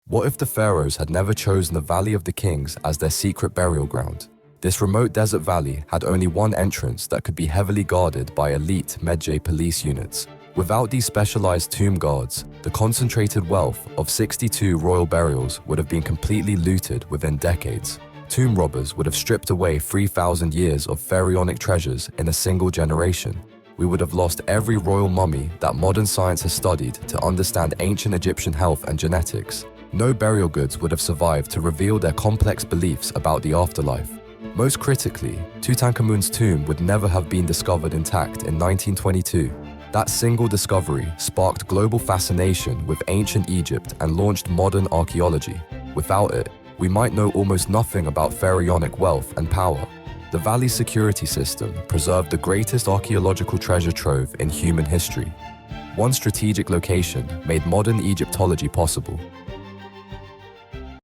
What if the pharaohs had never chosen the Valley of the Kings as their secret burial ground? This remote desert valley had only one entrance that could be heavily guarded by elite Medjay police units. Without these specialized tomb guards, the concentrated wealth of 62 royal burials would have been completely looted within decades. Tomb robbers would have stripped away 3,000 years of pharaonic treasures in a single generation. We would have lost every royal mummy that modern science has studied to understand ancient Egyptian health and genetics. No burial goods would have survived to reveal their complex beliefs about the afterlife. Most critically, Tutankhamun's tomb would never have been discovered intact in 1922. That single discovery sparked global fascination with ancient Egypt and launched modern archaeology. Without it, we might know almost nothing about pharaonic wealth and power. The Valley's security system preserved the greatest archaeological treasure trove in human history. One strategic location made modern Egyptology possible.